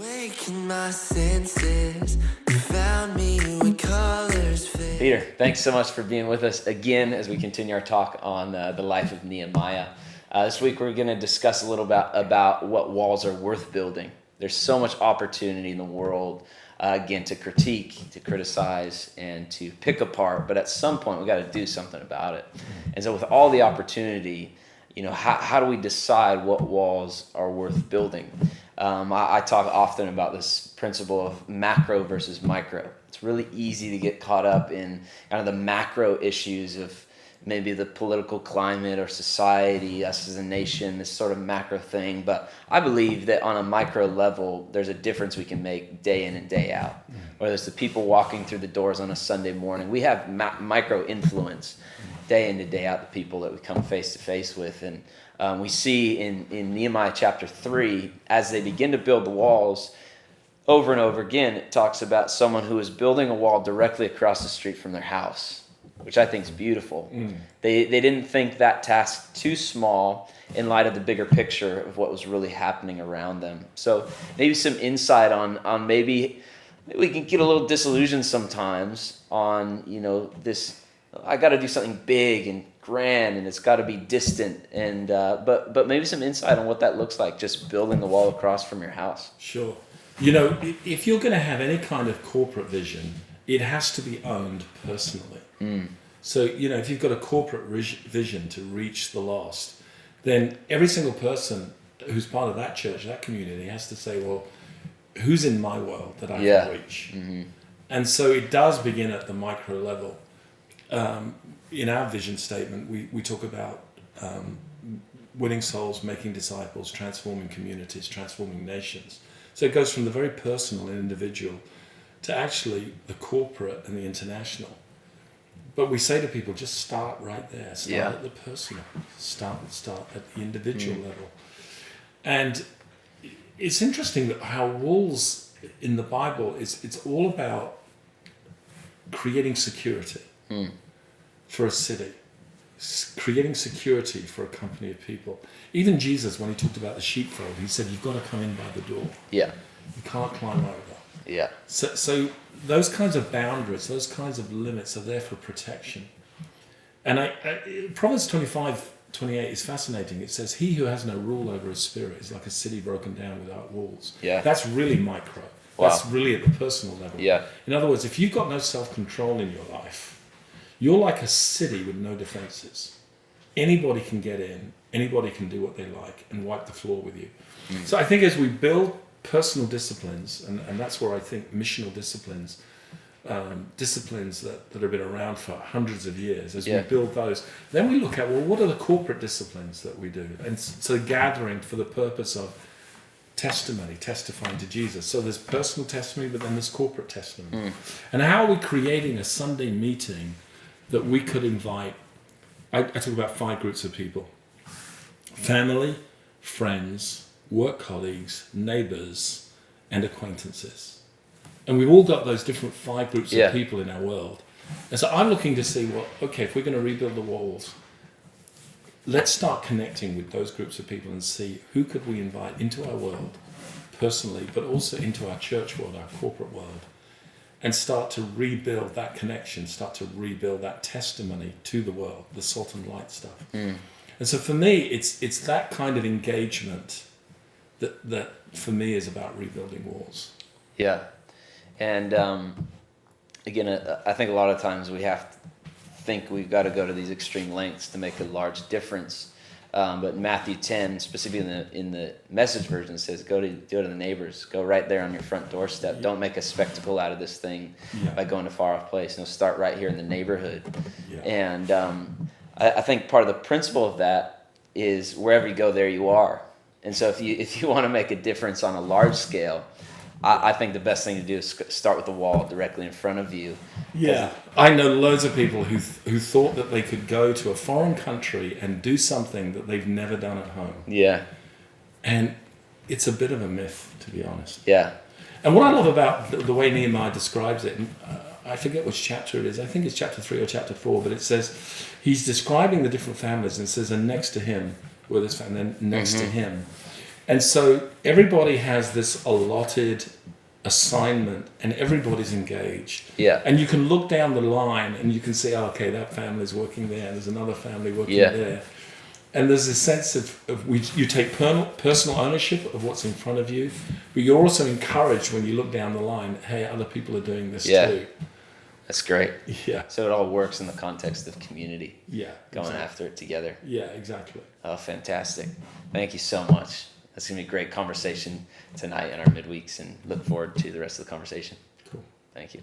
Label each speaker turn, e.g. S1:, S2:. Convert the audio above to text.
S1: Awaken my senses. You found me when colors fade.
S2: Peter, thanks so much for being with us again as we continue our talk on the life of Nehemiah. This week we're going to discuss a little about what walls are worth building. There's so much opportunity in the world, again, to critique, to criticize, and to pick apart. But at some point, we got to do something about it. And so with all the opportunity, how do we decide what walls are worth building? I talk often about this principle of macro versus micro. It's really easy to get caught up in kind of the macro issues of maybe the political climate or society, us as a nation, this sort of macro thing. But I believe that on a micro level, there's a difference we can make day in and day out. Whether it's the people walking through the doors on a Sunday morning, we have micro influence day in and day out, the people that we come face to face with. And we see in Nehemiah chapter 3, as they begin to build the walls, over and over again, it talks about someone who is building a wall directly across the street from their house, which I think is beautiful. They didn't think that task too small in light of the bigger picture of what was really happening around them. So maybe some insight on maybe we can get a little disillusioned sometimes on, this, I got to do something big and grand and it's got to be distant. And but maybe some insight on what that looks like, just building the wall across from your house.
S3: Sure. If you're going to have any kind of corporate vision, it has to be owned personally. So, if you've got a corporate vision to reach the lost, then every single person who's part of that church, that community, has to say, well, who's in my world that I can reach? And so it does begin at the micro level. In our vision statement, we talk about winning souls, making disciples, transforming communities, transforming nations. So it goes from the very personal and individual to actually the corporate and the international. But we say to people, just start right there. Start at the personal. Start at the individual level. And it's interesting that how walls in the Bible it's all about creating security for a city, creating security for a company of people. Even Jesus, when he talked about the sheepfold, he said, you've got to come in by the door.
S2: Yeah.
S3: You can't climb over.
S2: Yeah.
S3: So those kinds of boundaries, those kinds of limits are there for protection. And Proverbs 25:28 is fascinating. It says, he who has no rule over his spirit is like a city broken down without walls.
S2: Yeah.
S3: That's really micro.
S2: Wow.
S3: That's really at the personal level.
S2: Yeah.
S3: In other words, if you've got no self-control in your life, you're like a city with no defenses. Anybody can get in, anybody can do what they like and wipe the floor with you. So I think as we build personal disciplines, and that's where I think missional disciplines, disciplines that have been around for hundreds of years, as we build those, then we look at, well, what are the corporate disciplines that we do? And so gathering for the purpose of testifying to Jesus. So there's personal testimony, but then there's corporate testimony. And how are we creating a Sunday meeting that we could invite? I talk about 5 groups of people: family, friends, work colleagues, neighbors, and acquaintances. And we've all got those different 5 groups of people in our world. And so I'm looking to see, if we're going to rebuild the walls, let's start connecting with those groups of people and see who could we invite into our world personally, but also into our church world, our corporate world, and start to rebuild that connection, start to rebuild that testimony to the world, the salt and light stuff. And so for me, it's that kind of engagement that for me is about rebuilding walls.
S2: Yeah. And again, I think a lot of times we have to think we've got to go to these extreme lengths to make a large difference. But Matthew 10, specifically in the Message version, says, go to the neighbors. Go right there on your front doorstep. Yeah. Don't make a spectacle out of this thing by going to far off place. Start right here in the neighborhood. Yeah. And I think part of the principle of that is wherever you go, there you are. And so if you want to make a difference on a large scale, I think the best thing to do is start with the wall directly in front of you.
S3: Yeah, I know loads of people who thought that they could go to a foreign country and do something that they've never done at home.
S2: Yeah.
S3: And it's a bit of a myth, to be honest.
S2: Yeah.
S3: And what I love about the way Nehemiah describes it, and I forget which chapter it is, I think it's chapter 3 or chapter 4, but it says, he's describing the different families and it says, and next to him were this family, and then next to him. And so everybody has this allotted assignment and everybody's engaged.
S2: Yeah.
S3: And you can look down the line and you can see, oh, okay, that family's working there, and there's another family working there. And there's this sense you take personal ownership of what's in front of you, but you're also encouraged when you look down the line, hey, other people are doing this too.
S2: That's great.
S3: Yeah.
S2: So it all works in the context of community.
S3: Yeah.
S2: Going after it together.
S3: Yeah, exactly.
S2: Oh, fantastic. Thank you so much. That's going to be a great conversation tonight in our midweeks, and look forward to the rest of the conversation.
S3: Cool.
S2: Thank you.